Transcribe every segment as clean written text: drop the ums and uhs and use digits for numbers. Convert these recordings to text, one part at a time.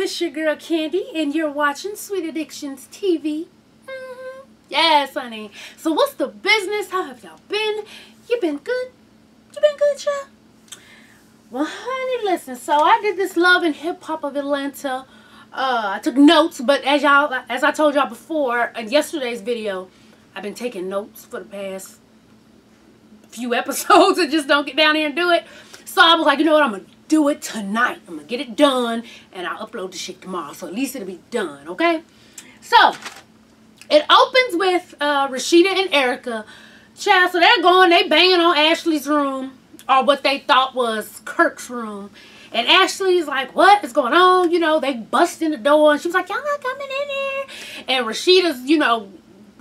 It's your girl Candy, and you're watching Sweet Addictions TV. Yes, honey. So what's the business? How have y'all been? You been good? You been good, child? Well, honey, listen. So I did this Love and Hip Hop of Atlanta. I took notes, but as I told y'all before in yesterday's video, I've been taking notes for the past few episodes and just don't get down here and do it. So I was like, you know what, I'm gonna do it tonight. I'm gonna get it done and I'll upload the shit tomorrow, so at least it'll be done, okay? So it opens with Rashida and Erica. Child, so they banging on Ashley's room, or what they thought was Kirk's room. And Ashley's like, what is going on? You know, they bust in the door and she was like, y'all not coming in here. And Rashida's, you know,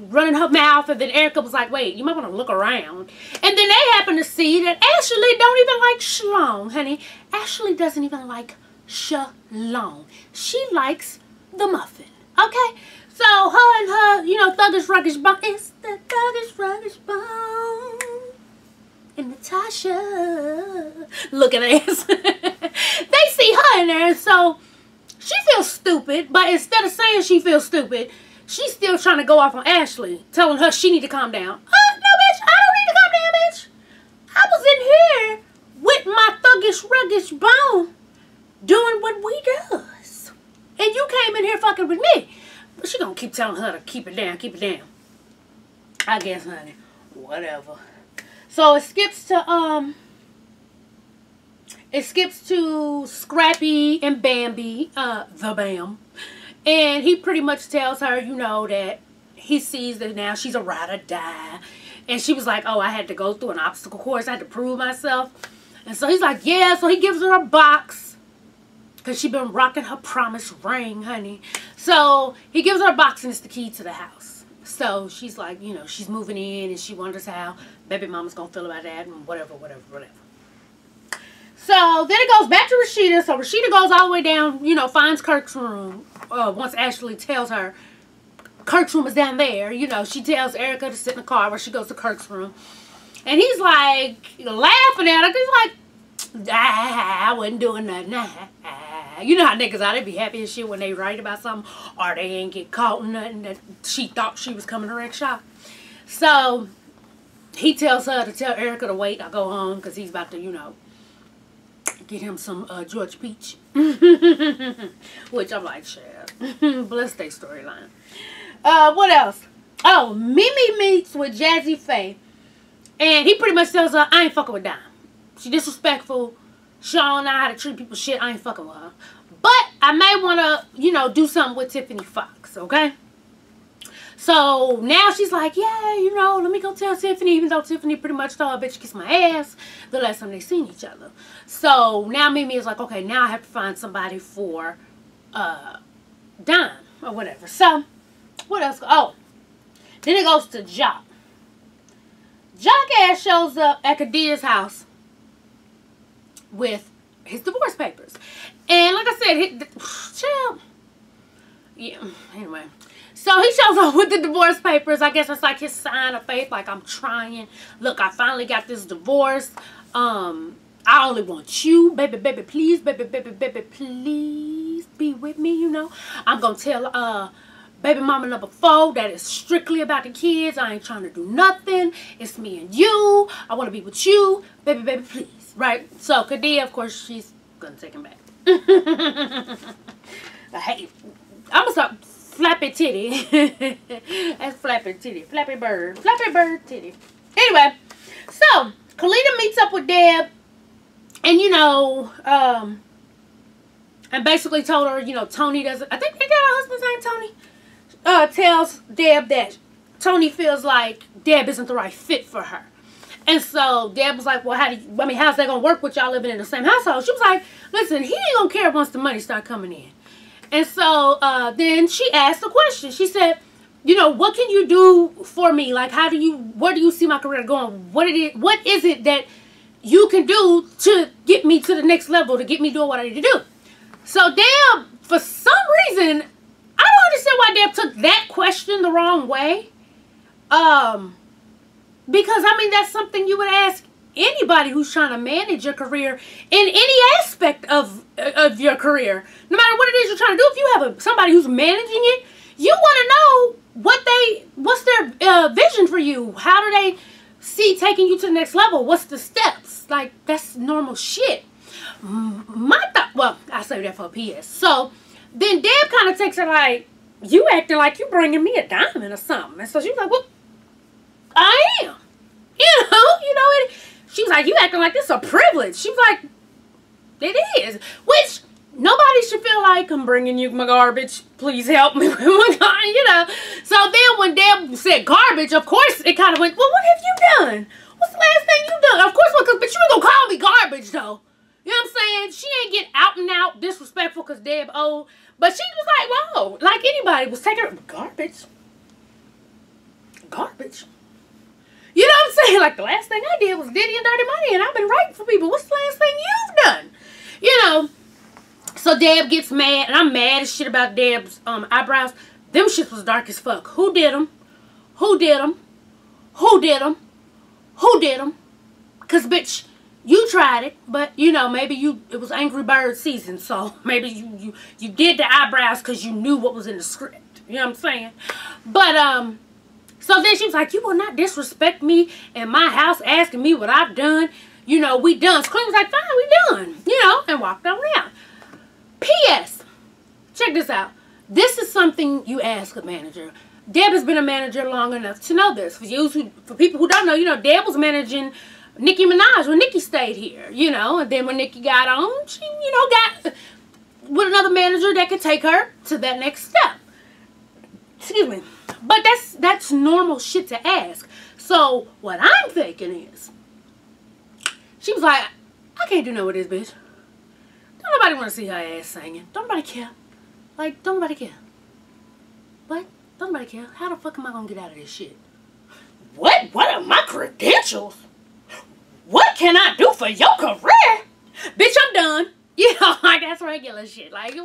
running her mouth, and then Erica was like, wait, you might want to look around. And then they happen to see that Ashley don't even like Shalom, honey. Ashley doesn't even like Shalom. She likes the muffin, okay? So her and her, you know, thuggish ruggish bone. It's the thuggish ruggish bone. And Natasha looking at us. They see her in there, and so she feels stupid, but instead of saying she feels stupid, she's still trying to go off on Ashley, telling her she need to calm down. No, bitch, I don't need to calm down, bitch. I was in here with my thuggish ruggish bone doing what we does. And you came in here fucking with me. But she gonna keep telling her to keep it down, keep it down. I guess, honey. Whatever. So it skips to Scrappy and Bambi, the Bam. And he pretty much tells her, you know, that he sees that now she's a ride or die. And she was like, oh, I had to go through an obstacle course. I had to prove myself. And so he's like, yeah. So he gives her a box. Because she's been rocking her promise ring, honey. So he gives her a box, and it's the key to the house. So she's like, you know, she's moving in, and she wonders how baby mama's going to feel about that, and whatever. So then it goes back to Rashida. So Rashida goes all the way down, you know, finds Kirk's room. Once Ashley tells her Kirk's room is down there, you know, she tells Erica to sit in the car where she goes to Kirk's room. And he's like, laughing at her. He's like, I wasn't doing nothing. You know how niggas are, they be happy as shit when they write about something, or they ain't get caught in nothing that she thought she was coming to wreck shop. So he tells her to tell Erica to wait. I'll go home because he's about to, you know, get him some George Peach. Which I'm like, shit. Bless their storyline. What else? Oh, Mimi meets with Jazzy Faye. And he pretty much tells her, I ain't fucking with Dime. She disrespectful. She don't know how to treat people shit. I ain't fucking with her. But I may want to, you know, do something with Tiffany Fox, okay? So now she's like, yeah, you know, let me go tell Tiffany, even though Tiffany pretty much told her, bitch, kiss my ass the last time they seen each other. So now Mimi is like, okay, now I have to find somebody for Dime or whatever. So what else? Oh, then it goes to Jock. Jock ass shows up at Kadia's house with his divorce papers. And like I said, chill. Yeah, anyway. So he shows up with the divorce papers. I guess it's like his sign of faith. Like, I'm trying. Look, I finally got this divorce. I only want you. Baby, please. Baby, please be with me, you know. I'm going to tell baby mama number 4 that it's strictly about the kids. I ain't trying to do nothing. It's me and you. I want to be with you. Baby, please. Right? So, Kadia, of course, she's going to take him back. Hey, I'm going to start flappy titty. That's flappy titty. Flappy bird titty. Anyway, so Kalita meets up with Deb, and you know, and basically told her, you know, Tony doesn't, I think they got her husband's name, Tony, tells Deb that Tony feels like Deb isn't the right fit for her. And so Deb was like, well, how's that gonna work with y'all living in the same household? She was like, listen, he ain't gonna care once the money start coming in. And so then she asked a question. She said, you know, what can you do for me? Like, where do you see my career going? What is it that you can do to get me to the next level, to get me doing what I need to do? So Deb, for some reason, I don't understand why Deb took that question the wrong way. Because, I mean, that's something you would ask anybody who's trying to manage your career in any aspect of your career. No matter what it is you're trying to do, if you have somebody who's managing it, you want to know what's their vision for you. How do they see taking you to the next level? What's the steps? Like, that's normal shit. My thought, well, I say that for a PS. So then Deb kind of takes it like, you acting like you bringing me a diamond or something. And so she was like, well, I am. And she was like, you acting like this is a privilege. She was like, it is. Which, nobody should feel like I'm bringing you my garbage. Please help me with my garbage, So then when Deb said garbage, of course, it kind of went, well, what have you done? What's the last thing you done? Of course, but you ain't gonna call me garbage, though. You know what I'm saying? She ain't get out and out disrespectful because Deb old. But she was like, whoa, like anybody was taking her garbage. Garbage. You know what I'm saying? Like, the last thing I did was Diddy and Dirty Money, and I've been writing for people. What's the last thing you've done? So Deb gets mad, and I'm mad as shit about Deb's eyebrows. Them shits was dark as fuck. Who did them? Who did them? Who did them? Who did them? Because, bitch, you tried it, but, maybe it was Angry Bird season, so maybe you did the eyebrows because you knew what was in the script. You know what I'm saying? But, so then she was like, you will not disrespect me in my house asking me what I've done. We done. So Queen was like, fine, we done. And walked on out. P.S. Check this out. This is something you ask a manager. Deb has been a manager long enough to know this. For people who don't know, Deb was managing Nicki Minaj when Nicki stayed here, and then when Nicki got on, she, got with another manager that could take her to that next step. Excuse me. But that's normal shit to ask. So what I'm thinking is, she was like, I can't do no with this bitch. Don't nobody want to see her ass singing. Don't nobody care. Like, don't nobody care. What? Don't nobody care. How the fuck am I gonna get out of this shit? What? What are my credentials? What can I do for your career? Bitch, I'm done. Like, that's regular shit. Like, you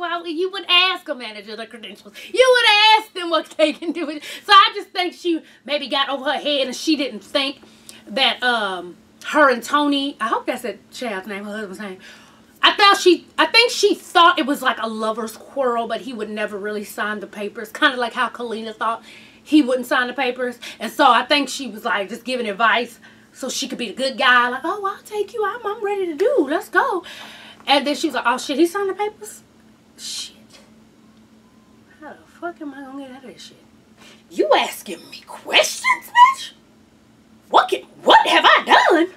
would ask a manager the credentials. You would ask them what they can do with it. So I just think she maybe got over her head and she didn't think that her and Tony, I hope that's that child's name, her husband's name. I think she thought it was like a lover's quarrel, but he would never really sign the papers. Kind of like how Kalina thought he wouldn't sign the papers. And so I think she was like just giving advice so she could be the good guy. Like, oh, I'll take you. I'm ready to do. Let's go. And then she was like, oh, shit, he signed the papers? Shit. How the fuck am I going to get out of this shit? You asking me questions, bitch? What have I done?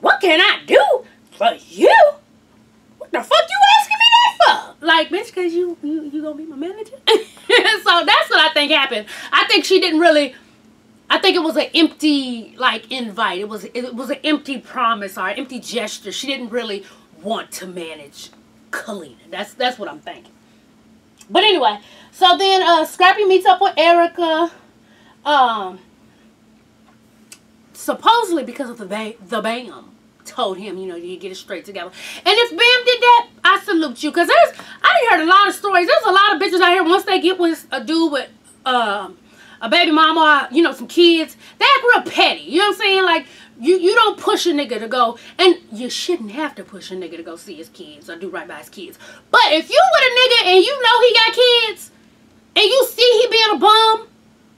What can I do for you? What the fuck you asking me that for? Like, bitch, because you going to be my manager? So that's what I think happened. I think she didn't really... I think it was an empty, like, invite. It was an empty promise or an empty gesture. She didn't really want to manage Kalina. That's what I'm thinking. But anyway, so then Scrappy meets up with Erica. Supposedly because of the BAM told him, you get it straight together. And if BAM did that, I salute you. Because I done heard a lot of stories. There's a lot of bitches out here, once they get with a dude with a baby mama, some kids, they act real petty. You know what I'm saying? Like, you don't push a nigga to go, and you shouldn't have to push a nigga to go see his kids or do right by his kids. But if you with a nigga and you know he got kids, and you see he being a bum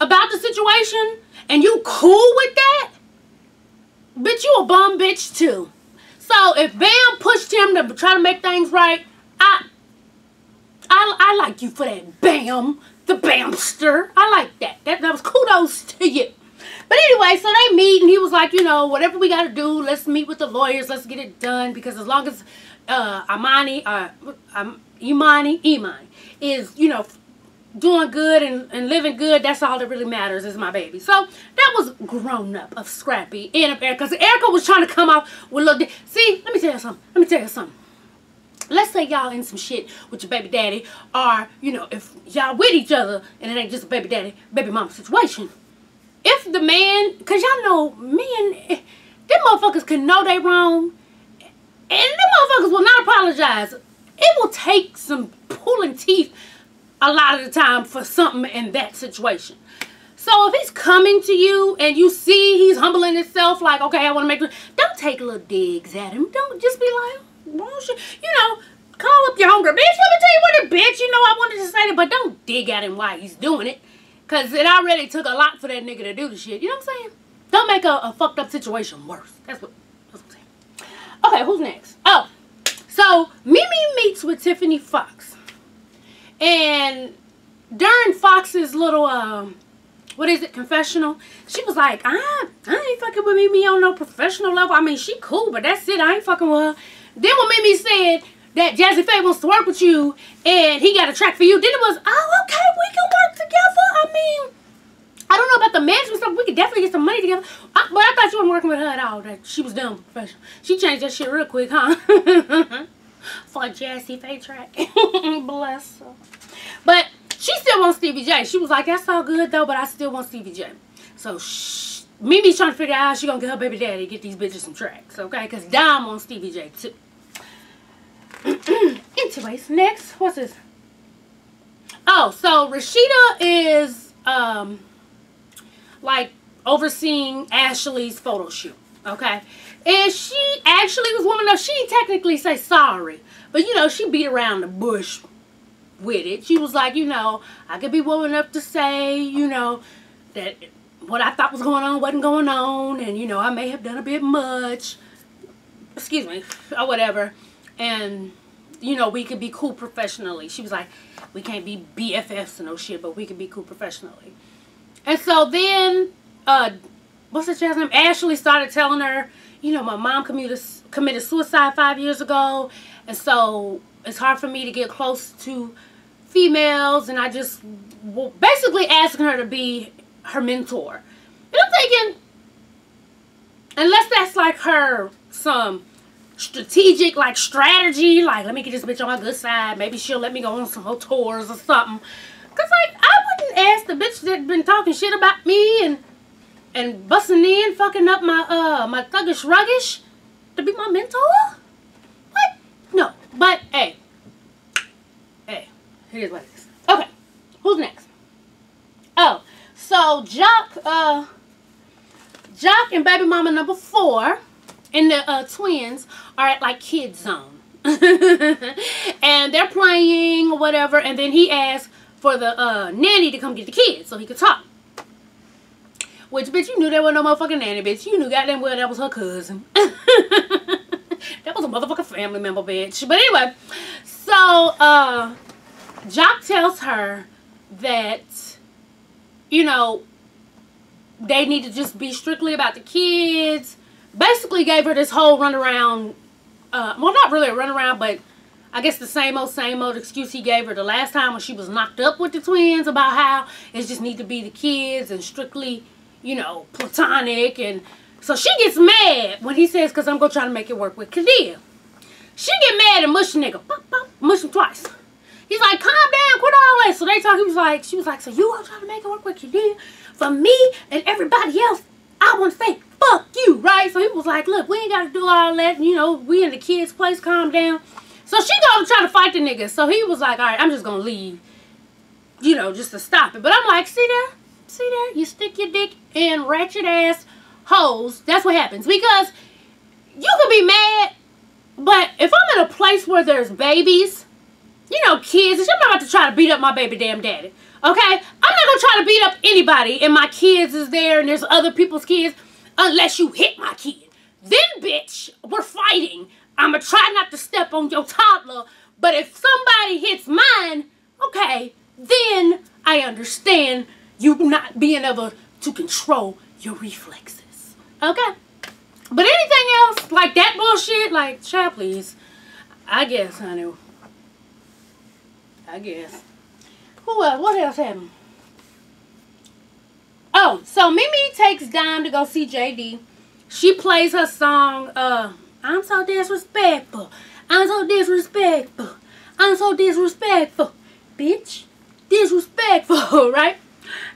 about the situation, and you cool with that, bitch, you a bum bitch too. So if BAM pushed him to try to make things right, I like you for that, BAM. The BAMster. I like that. That was kudos to you. But anyway, so they meet and he was like, whatever we got to do, let's meet with the lawyers. Let's get it done. Because as long as Imani is, doing good and living good, that's all that really matters is my baby. So that was grown up of Scrappy and of Erica. Because Erica was trying to come out with a little... See, let me tell you something. Let's say y'all in some shit with your baby daddy, or, if y'all with each other and it ain't just a baby daddy, baby mama situation. If the man, because y'all know, men, them motherfuckers can know they wrong, and them motherfuckers will not apologize. It will take some pulling teeth a lot of the time for something in that situation. So if he's coming to you and you see he's humbling himself, like, okay, I want to make it, don't take little digs at him. Don't just be like, bullshit. You know, call up your homegirl. Bitch, let me tell you what, bitch, you know I wanted to say that, but don't dig at him while he's doing it. Because it already took a lot for that nigga to do the shit. You know what I'm saying? Don't make a fucked up situation worse. That's what I'm saying. Okay, who's next? Oh, so Mimi meets with Tiffany Fox. And during Fox's little, what is it, confessional, she was like, I ain't fucking with Mimi on no professional level. I mean, she cool, but that's it. I ain't fucking with her. Then when Mimi said that Jazzy Faye wants to work with you and he got a track for you, then it was, oh, okay, we can work together. I mean, I don't know about the management stuff. We could definitely get some money together. But I thought you weren't working with her at all. That she was done professional. She changed that shit real quick, huh? For a Jazzy Faye track. Bless her. But she still wants Stevie J. She was like, that's all good though, but I still want Stevie J. So Mimi's trying to figure out how she gonna get her baby daddy to get these bitches some tracks, okay? Because Dom wants Stevie J too. Anyways, next, what's this? Oh, so Rashida is like overseeing Ashley's photo shoot, okay? And she actually was woman enough. She didn't technically say sorry, but you know, she beat around the bush with it. She was like, you know, I could be woman enough to say, you know, that what I thought was going on wasn't going on, and you know, I may have done a bit much, excuse me, or whatever, and you know, we could be cool professionally. She was like, we can't be BFFs and no shit, but we could be cool professionally. And so then what's the child's name? Ashley started telling her, you know, my mom committed suicide 5 years ago, and so it's hard for me to get close to females, and I just basically asking her to be her mentor. And I'm thinking, unless that's like her some strategic like strategy, like let me get this bitch on my good side, maybe she'll let me go on some whole tours or something. Cause like I wouldn't ask the bitch that been talking shit about me and busting in, fucking up my my thuggish ruggish to be my mentor. What? No. But hey, here's what it is. Okay, who's next? Oh, so Jock and baby mama number 4 and the twins are at like kid zone. And they're playing or whatever, and then he asked for the nanny to come get the kids so he could talk. Which, bitch, you knew there was no motherfucking nanny, bitch. You knew goddamn well that was her cousin. That was a motherfucking family member, bitch. But anyway, so Jock tells her that, you know, they need to just be strictly about the kids. Basically gave her this whole runaround, well, not really a runaround, but I guess the same old excuse he gave her the last time when she was knocked up with the twins about how it just need to be the kids and strictly, you know, platonic. And so she gets mad when he says, because I'm going to try to make it work with Kadia. She get mad and mush the nigga. Pop, pop, mush him twice. He's like, calm down, quit all that. So they talk, she was like, so you gonna try to make it work with Kadia? For me and everybody else, I want to say, fuck you, right? So he was like, look, we ain't got to do all that. You know, we in the kids' place, calm down. So she gonna try to fight the nigga. So he was like, all right, I'm just gonna leave, you know, just to stop it. But I'm like, see there? You stick your dick in ratchet ass hoes. That's what happens. Because you can be mad, but if I'm in a place where there's babies, you know, kids, I'm not about to try to beat up my baby damn daddy. Okay? I'm not gonna try to beat up anybody and my kids is there and there's other people's kids unless you hit my kid. Then, bitch, we're fighting. I'm gonna try not to step on your toddler, but if somebody hits mine, okay, then I understand you not being able to control your reflexes. Okay? But anything else, like that bullshit, like, child, please. I guess, honey. I guess. Who else? What else happened? Oh, so Mimi takes Dime to go see JD. She plays her song, I'm so disrespectful. I'm so disrespectful. I'm so disrespectful. Bitch. Disrespectful, right?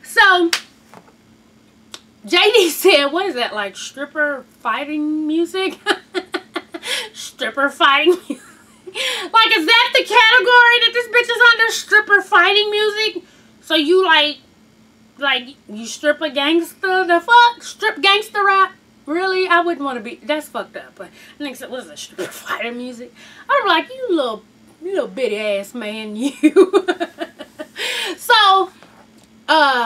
So, JD said, what is that, like stripper fighting music? Stripper fighting music. Like, is that the category that this bitch is under? Stripper fighting music? So you, like, Like, you strip a gangster, the fuck? Strip gangster rap? Really? I wouldn't want to be, that's fucked up. But I think, what is it, strip fighter music? I'd be like, you little bitty ass man, you. So,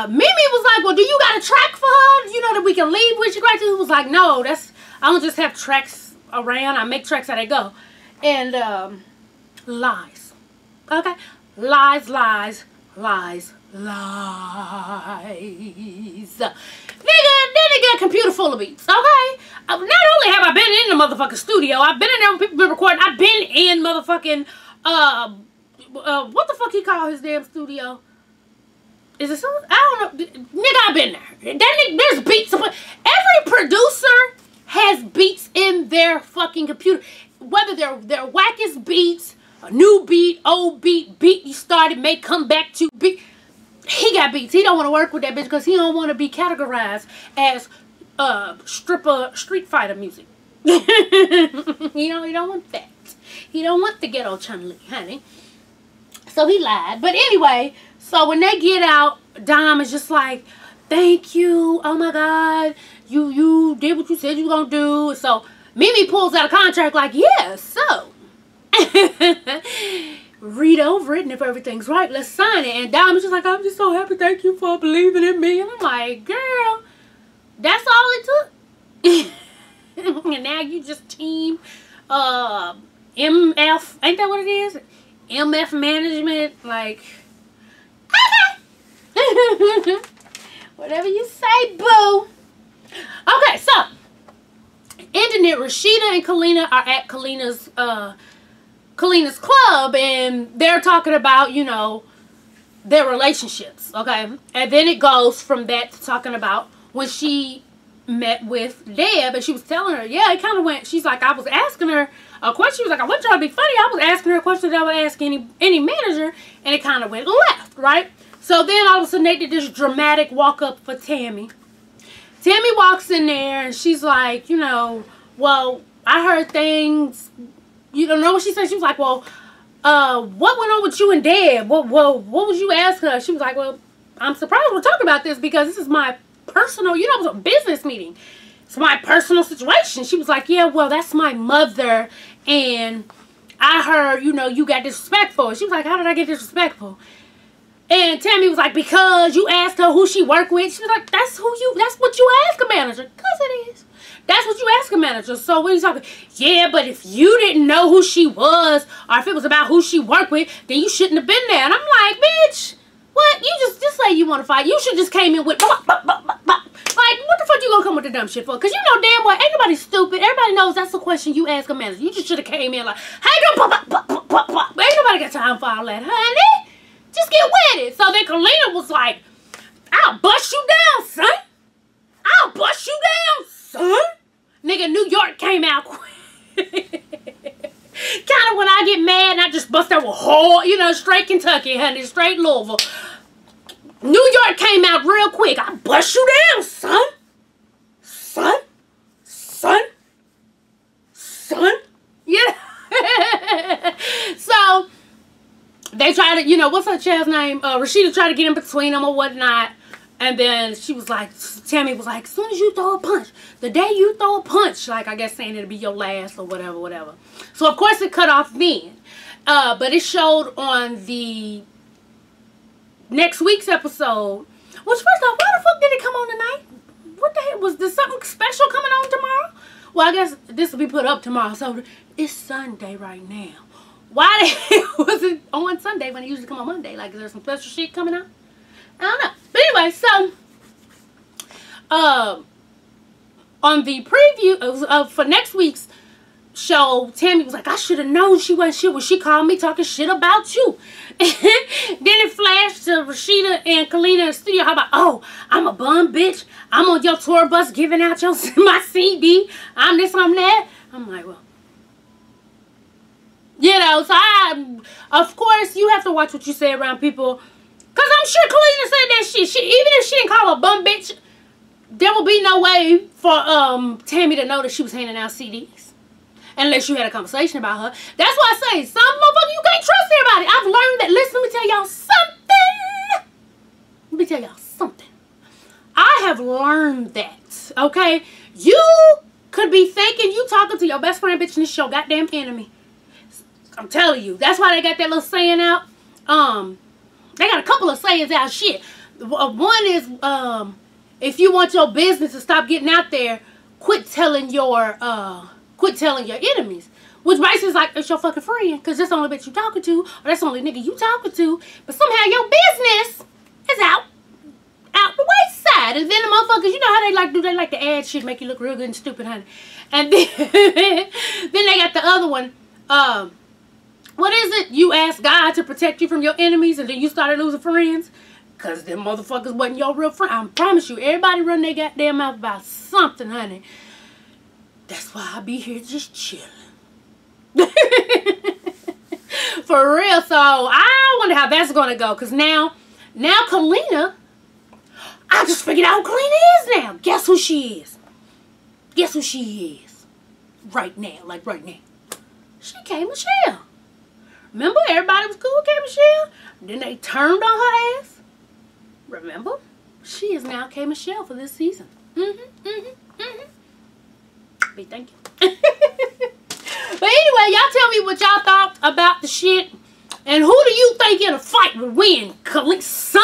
Mimi was like, well, do you got a track for her? You know, that we can leave with? She was like, no, I don't just have tracks around. I make tracks how they go. And, lies. Okay? Lies, lies, lies, lies. Nigga, then they got a computer full of beats, okay? Not only have I been in the motherfucking studio, I've been in there when people been recording, I've been in motherfucking, what the fuck he call his damn studio? Is it something? I don't know. Nigga, I've been there. There's beats. Every producer has beats in their fucking computer. Whether they're wackest beats, a new beat, old beat you started, may come back to beat. He got beats. He don't want to work with that bitch because he don't want to be categorized as stripper street fighter music. You know, he don't want that. He don't want the ghetto Chun-Li, honey. So he lied. But anyway, so when they get out, Dom is just like, thank you. Oh my God. You did what you said you were going to do. So Mimi pulls out a contract like, yeah, so. Read over it, and if everything's right, let's sign it. And Dom is just like, I'm just so happy. Thank you for believing in me. And I'm like, girl, that's all it took. And now you just team MF. Ain't that what it is? MF management. Like, okay. Whatever you say, boo. Okay, so ending it, Rashida and Kalina are at Kalina's club, and they're talking about, you know, their relationships, okay? And then it goes from that to talking about when she met with Deb, and she was telling her, yeah, it kind of went, she's like, I was asking her a question, she was like, I want y'all to be funny, I was asking her a question that I would ask any manager, and it kind of went left, right? So then all of a sudden they did this dramatic walk up for Tammy. Tammy walks in there, and she's like, you know, well, I heard things. You don't know what she said? She was like, well, what went on with you and Deb? What was you asking her? She was like, well, I'm surprised we're talking about this because this is my personal, you know, it was a business meeting. It's my personal situation. She was like, yeah, well, that's my mother, and I heard, you know, you got disrespectful. She was like, how did I get disrespectful? And Tammy was like, because you asked her who she worked with. She was like, that's what you ask a manager. Because it is. That's what you ask a manager. So what are you talking? Yeah, but if you didn't know who she was, or if it was about who she worked with, then you shouldn't have been there. And I'm like, bitch, what? You just say you want to fight. You should just came in with, like, what the fuck you gonna come with the dumb shit for? Because you know damn well, ain't nobody stupid. Everybody knows that's the question you ask a manager. You just should have came in like, hey, don't ain't nobody got time for all that, honey. Just get with it. So then Kalina was like, I'll bust you down, son. I'll bust you down, son. Nigga, New York came out quick. Kind of when I get mad and I just bust out with whole, you know, straight Kentucky, honey, straight Louisville. New York came out real quick. I bust you down, son. Son. Son. Son. Yeah. So they tried to, you know, what's her child's name? Rashida tried to get in between them or whatnot. And then she was like, Tammy was like, as soon as you throw a punch, the day you throw a punch, like I guess saying it'll be your last or whatever. So of course it cut off then. But it showed on the next week's episode. Which first off, why the fuck did it come on tonight? What the hell? Was there something special coming on tomorrow? Well, I guess this will be put up tomorrow. So it's Sunday right now. Why the hell was it on Sunday when it usually come on Monday? Like, is there some special shit coming out? I don't know. But anyway, so on the preview for next week's show, Tammy was like, I should have known she wasn't shit when she called me talking shit about you. Then it flashed to Rashida and Kalina in the studio. How about, oh, I'm a bum bitch. I'm on your tour bus giving out my CD. I'm this, I'm that. I'm like, well, you know, so of course, you have to watch what you say around people. Because I'm sure Kalina said that shit. Even if she didn't call her a bum bitch, there will be no way for Tammy to know that she was handing out CDs. Unless you had a conversation about her. That's why I say, some motherfucker, you can't trust everybody. I've learned that. Listen, let me tell y'all something. Let me tell y'all something. have learned that, okay? You could be thinking you talking to your best friend, bitch, and it's your goddamn enemy. I'm telling you. That's why they got that little saying out. They got a couple of sayings out. Shit. One is, if you want your business to stop getting out there, quit telling your enemies. Which basically is like, it's your fucking friend, because that's the only bitch you talking to, or that's the only nigga you talking to. But somehow your business is out the wayside. And then the motherfuckers, you know how they like do, they like to add shit, make you look real good and stupid, honey. And then, then they got the other one, what is it? You asked God to protect you from your enemies, and then you started losing friends? Because them motherfuckers wasn't your real friend. I promise you, everybody run their goddamn mouth about something, honey. That's why I be here just chilling. For real. So I wonder how that's gonna go. Cause now Kalina, I just figured out who Kalina is now. Guess who she is? Guess who she is? Right now, like right now. She K Michelle. Remember, everybody was cool with K Michelle. Then they turned on her ass. Remember, she is now K Michelle for this season. Big thank you. But anyway, y'all tell me what y'all thought about the shit. And who do you think in a fight will win? Kalina's son?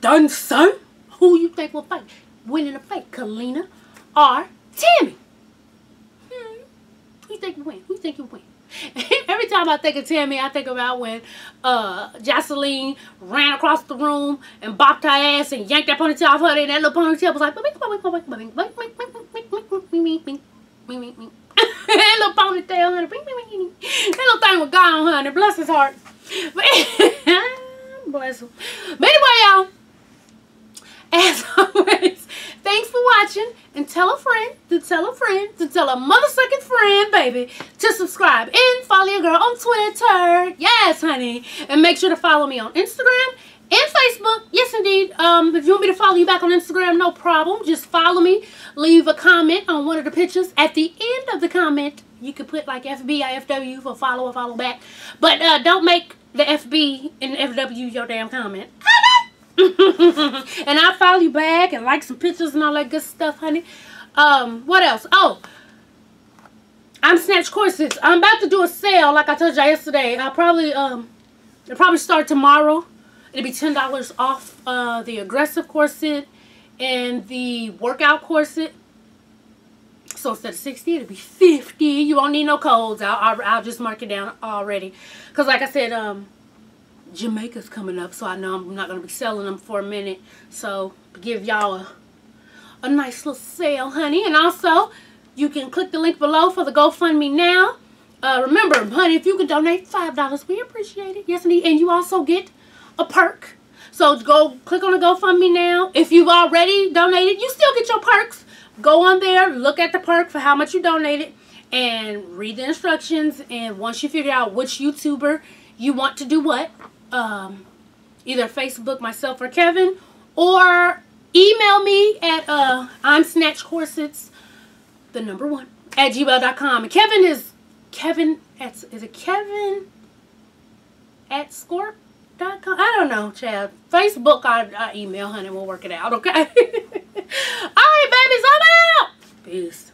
Dun's son? Who you think will fight? Win in a fight? Kalina or Tammy? Who you think will win? Who you think will win? Every time I think of Tammy, I think about when Jocelyn ran across the room and bopped her ass and yanked that ponytail off her, and that little ponytail was like, that little ponytail, honey. That little thing was gone, honey. Bless his heart. Bless him. But anyway, y'all, as always, thanks for watching. And tell a friend to tell a friend to tell a motherfucking friend, baby, to subscribe and follow your girl on Twitter. Yes, honey. And make sure to follow me on Instagram and Facebook. Yes, indeed. If you want me to follow you back on Instagram, no problem. Just follow me. Leave a comment on one of the pictures. At the end of the comment, you can put like FB or FW for follow or follow back. But don't make the FB and FW your damn comment. And I'll follow you back and like some pictures and all that good stuff, honey. What else? Oh, I'm Snatched Corsets. I'm about to do a sale, like I told y'all yesterday. I'll probably it'll probably start tomorrow. It'll be $10 off the aggressive corset and the workout corset. So instead of 60, it'll be 50. You won't need no codes. I'll just mark it down already. Cause like I said, Jamaica's coming up, so I know I'm not gonna be selling them for a minute. So give y'all a nice little sale, honey. And also, you can click the link below for the GoFundMe now. Remember, honey, if you could donate $5, we appreciate it. Yes, indeed. And you also get a perk. So go click on the GoFundMe now. If you've already donated, you still get your perks. Go on there, look at the perk for how much you donated, and read the instructions. And once you figure out which YouTuber you want to do what, either Facebook, myself, or Kevin, or email me at I'm Snatched Corsets, the number 1, at gmail.com. And Kevin is Kevin at, is it Kevin at Scorp.com? I don't know, child. Facebook, I email, honey. We'll work it out, okay? All right, babies, I'm out. Peace.